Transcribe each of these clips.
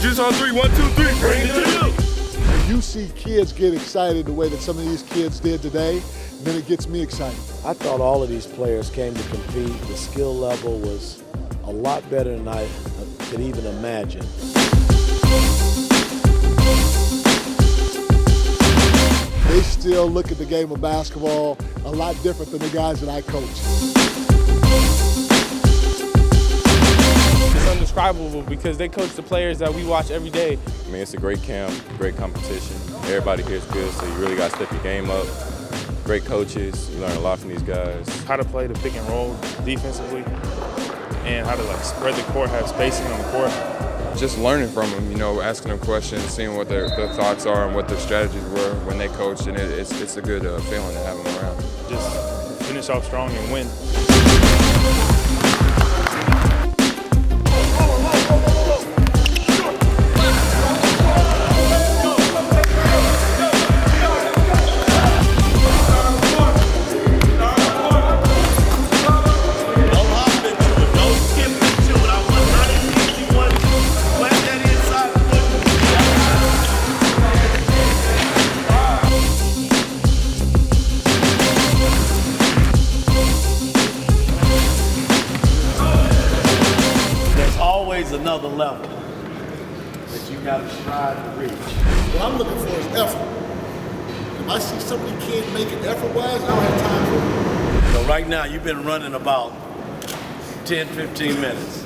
just on three. 1, 2, 3. Bring it to you. You see kids get excited the way that some of these kids did today, then it gets me excited. I thought all of these players came to compete. The skill level was a lot better than I could even imagine. They still look at the game of basketball a lot different than the guys that I coach. It's indescribable because they coach the players that we watch every day. I mean, it's a great camp, great competition. Everybody here is good, so you really got to step your game up. Great coaches, you learn a lot from these guys. How to play the pick and roll defensively and how to spread the court, have spacing on the court. Just learning from them, asking them questions, seeing what their thoughts are and what their strategies were when they coached, and it's a good feeling to have them around. Just finish off strong and win. Another level that you got to strive to reach. What I'm looking for is effort. If I see somebody can't make it effort-wise, I don't have time for it. So right now, you've been running about 10, 15 minutes.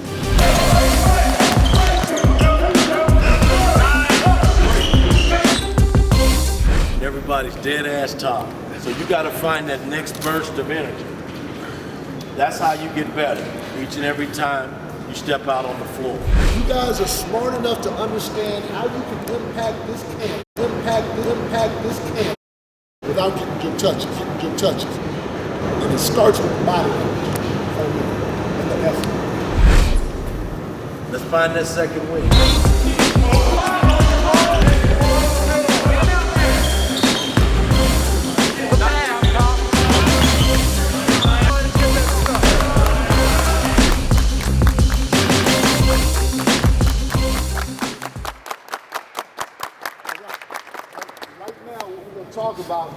Everybody's dead ass tired. So you got to find that next burst of energy. That's how you get better each and every time you step out on the floor. You guys are smart enough to understand how you can impact this camp, impact this camp without getting your touches. And it starts with body language and the effort. Let's find that second win.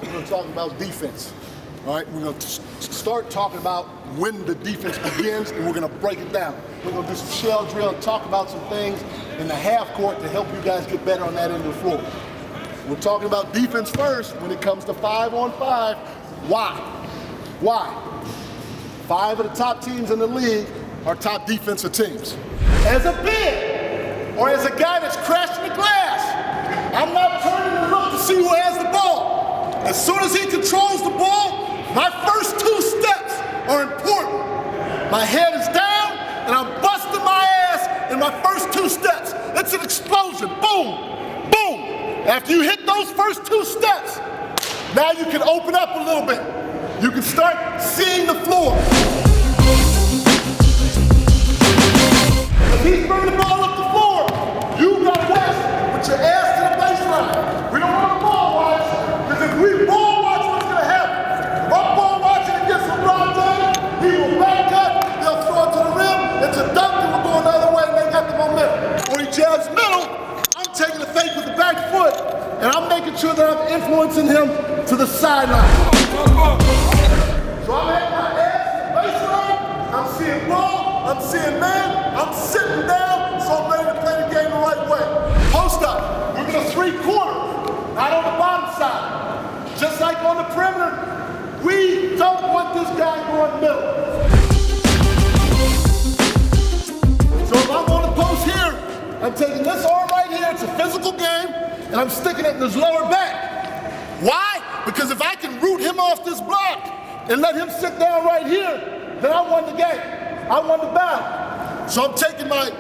We're going to talk about defense. All right, we're going to start talking about when the defense begins, and we're going to break it down. We're going to do some shell drill and talk about some things in the half court to help you guys get better on that end of the floor. We're talking about defense first when it comes to 5-on-5. Why? 5 of the top teams in the league are top defensive teams. As a big or as a guy that's crashing the glass, I'm not turning to look to see who has the ball. As soon as he controls the ball, my first 2 steps are important. My head is down, and I'm busting my ass in my first 2 steps. It's an explosion. Boom, boom. After you hit those first 2 steps, now you can open up a little bit. You can start seeing the floor. If he's bringing the ball up the floor, you got west with your ass to the baseline. We don't want to ball watch, because if we ball watch, what's going to happen? If I'm ball watching against LeBron James, he will back up, they'll throw it to the rim, it's a dunk, and we're going the other way, and they got the momentum. Or he jabs middle, I'm taking the fake with the back foot, and I'm making sure that I'm influencing him to the sideline. So I'm at my ass to the baseline, I'm seeing ball, I'm seeing man, I'm sitting down, so I'm ready to play the game the right way. Post up, we're going to 3-quarter, not on the bottom side. Just like on the perimeter, we don't want this guy going middle. So if I'm on the post here, I'm taking this arm right here, it's a physical game, and I'm sticking it in his lower back. Why? Because if I can root him off this block and let him sit down right here, then I won the game. I won the battle. So I'm taking my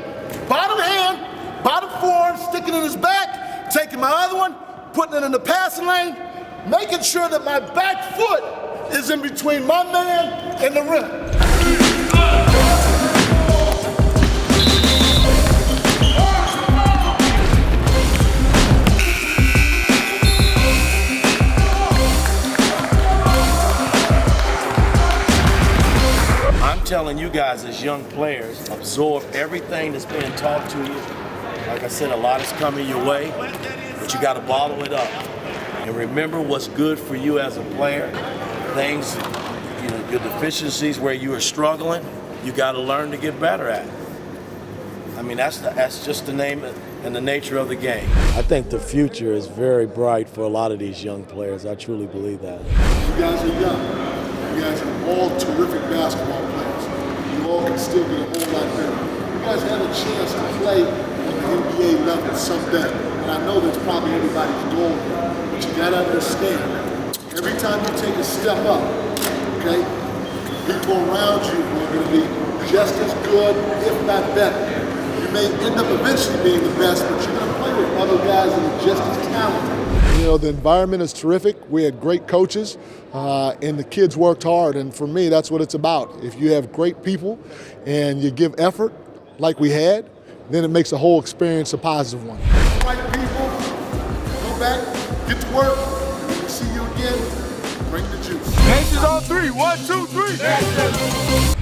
bottom hand, bottom forearm, sticking in his back, taking my other one, putting it in the passing lane, making sure that my back foot is in between my man and the rim. I'm telling you guys as young players, absorb everything that's being taught to you. Like I said, a lot is coming your way, but you got to bottle it up. And remember what's good for you as a player. Things, your deficiencies where you are struggling, you got to learn to get better at. I mean, that's just the name and the nature of the game. I think the future is very bright for a lot of these young players. I truly believe that. You guys are young. You guys are all terrific basketball players. You all can still get a whole lot better. You guys have a chance to play at the NBA level someday. And I know that's probably everybody's goal here. But you got to understand, every time you take a step up, okay, people around you are going to be just as good, if not better. You may end up eventually being the best, but you're going to play with other guys that are just as talented. You know, the environment is terrific. We had great coaches, and the kids worked hard. And for me, that's what it's about. If you have great people and you give effort, like we had, then it makes the whole experience a positive one. Right people, go back, get to work, and when we see you again, bring the juice. Nations on 3. 1, 2, 3.